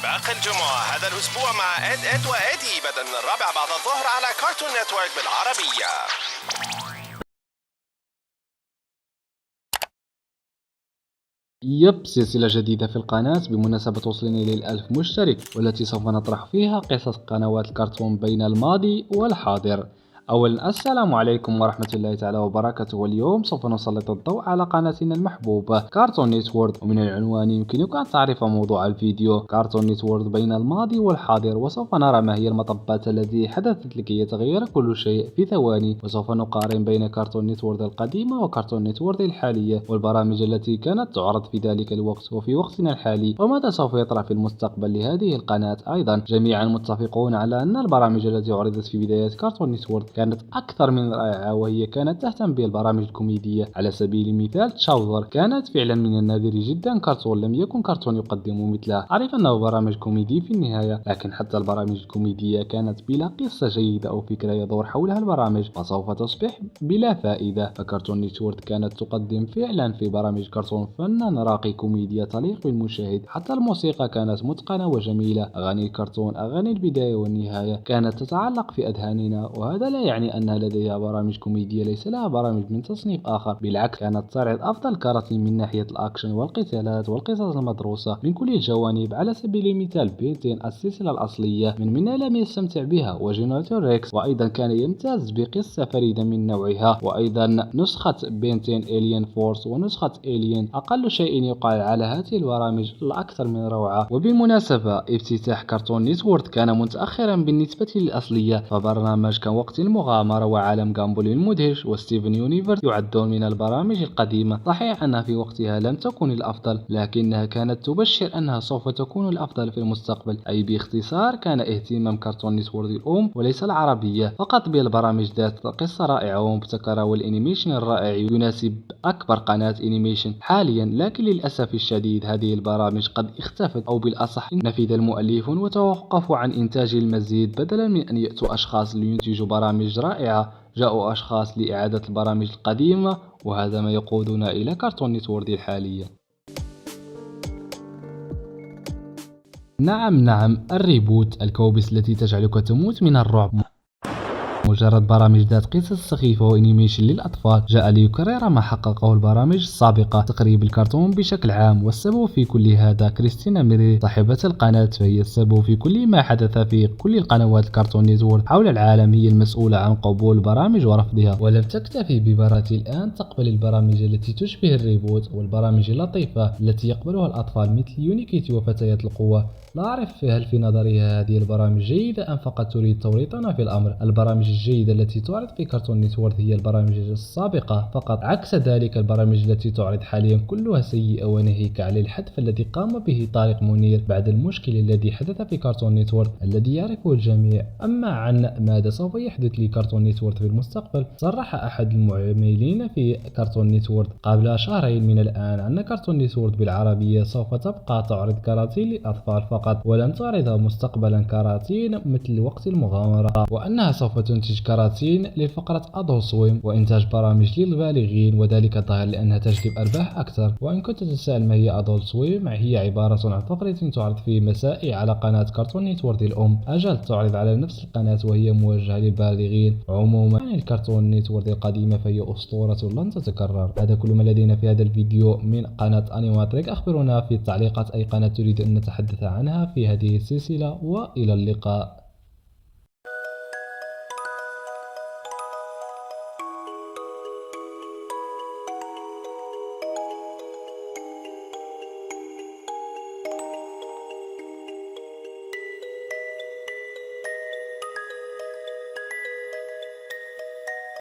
باقي الجمعة هذا الأسبوع مع إد وإيدي بدءا من 4 بعد الظهر على كارتون نتورك بالعربية. سلسلة جديدة في القناة بمناسبة وصولنا لل1000 مشترك، والتي سوف نطرح فيها قصص قنوات الكرتون بين الماضي والحاضر. أولا السلام عليكم ورحمة الله تعالى وبركاته، واليوم سوف نسلط الضوء على قناتنا المحبوبة كارتون نتورك، ومن العنوان يمكنك أن تعرف موضوع الفيديو كارتون نتورك بين الماضي والحاضر. وسوف نرى ما هي المطبات التي حدثت لكي يتغير كل شيء في ثواني، وسوف نقارن بين كارتون نتورك القديمة وكارتون نتورك الحالية، والبرامج التي كانت تعرض في ذلك الوقت وفي وقتنا الحالي، وماذا سوف يطرح في المستقبل لهذه القناة. أيضا جميعا متفقون على أن البرامج التي عرضت في بداية كارتون نتورك كانت أكثر من رائعة، وهي كانت تهتم بالبرامج الكوميدية. على سبيل المثال تشاوزر كانت فعلا من النادر جدا كرتون لم يكن كرتون يقدم مثلها. أعرف أنه برامج كوميدي في النهاية، لكن حتى البرامج الكوميدية كانت بلا قصة جيدة أو فكرة يدور حولها البرامج، فسوف تصبح بلا فائدة. فكرتون نتورك كانت تقدم فعلا في برامج كرتون فنا راقي، كوميديا تليق بالمشاهد، حتى الموسيقى كانت متقنة وجميلة. أغاني الكرتون، أغاني البداية والنهاية، كانت تتعلق في أذهاننا، وهذا لا يعني أنها لديها برامج كوميدية ليس لها برامج من تصنيف آخر، بالعكس كانت تعرض أفضل كراتين من ناحية الأكشن والقتالات والقصص المدروسة من كل الجوانب. على سبيل المثال بنتين السلسلة الأصلية من لم يستمتع بها، وجينيراتور ريكس، وأيضا كان يمتاز بقصة فريدة من نوعها، وأيضا نسخة بنتين إليان فورس ونسخة إليان. أقل شيء يقال على هذه البرامج الأكثر من روعة. وبالمناسبة افتتاح كرتون نتورك كان متأخرا بالنسبة للأصلية، فبرنامج كوقت المغامرة وعالم جامبول المدهش وستيفن يونيفرس يعدون من البرامج القديمة. صحيح أنها في وقتها لم تكن الأفضل، لكنها كانت تبشر أنها سوف تكون الأفضل في المستقبل. أي باختصار كان اهتمام كرتون نتورك الأم وليس العربية فقط بالبرامج ذات قصة رائعة ومبتكرة والانيميشن الرائع يناسب أكبر قناة انيميشن حاليا. لكن للأسف الشديد هذه البرامج قد اختفت، أو بالأصح نفذ المؤلفون وتوقفوا عن إنتاج المزيد. بدلا من أن يأتوا أشخاص لينتجوا برامج رائعة، جاءوا أشخاص لإعادة البرامج القديمة، وهذا ما يقودنا إلى كرتون نتورك الحالية. نعم الريبوت، الكوابيس التي تجعلك تموت من الرعب، مجرد برامج ذات قصص سخيفة وانيميشن للأطفال، جاء ليكرر ما حققه البرامج السابقة، تقريب الكرتون بشكل عام. والسبب في كل هذا كريستينا ميري صاحبة القناة، فهي السبب في كل ما حدث في كل القنوات الكرتون نتورك حول العالم. هي المسؤولة عن قبول البرامج ورفضها، ولم تكتفي ببراتي الآن تقبل البرامج التي تشبه الريبوت والبرامج اللطيفة التي يقبلها الأطفال مثل يونيكيتي وفتيات القوة. لا أعرف هل في نظرها هذه البرامج جيدة أم فقط تريد توريطنا في الأمر. البرامج الجيدة التي تعرض في كرتون نتورك هي البرامج السابقة فقط، عكس ذلك البرامج التي تعرض حاليا كلها سيئة وناهيك على الحذف الذي قام به طارق منير بعد المشكل الذي حدث في كرتون نتورك الذي يعرفه الجميع. أما عن ماذا سوف يحدث لكرتون نتورك في المستقبل، صرح أحد المعملين في كرتون نتورك قبل شهرين من الآن أن كرتون نتورك بالعربية سوف تبقى تعرض كراتين للأطفال فقط، ولن تعرض مستقبلا كراتين مثل وقت المغامرة، وأنها سوف تنتج كراتين للفقرة أدول سويم وإنتاج برامج للبالغين، وذلك ظاهر لأنها تجلب أرباح أكثر. وإن كنت تسأل ما هي أدول سويم، هي عبارة عن فقرة تعرض في مساء على قناة كرتون نتورك الأم. أجل تعرض على نفس القناة وهي موجهة للبالغين. عموما الكرتون نتورك القديمة فهي أسطورة لن تتكرر. هذا كل ما لدينا في هذا الفيديو من قناة أنيماتريك. أخبرونا في التعليقات أي قناة تريد أن نتحدث عنها في هذه السلسلة، وإلى اللقاء.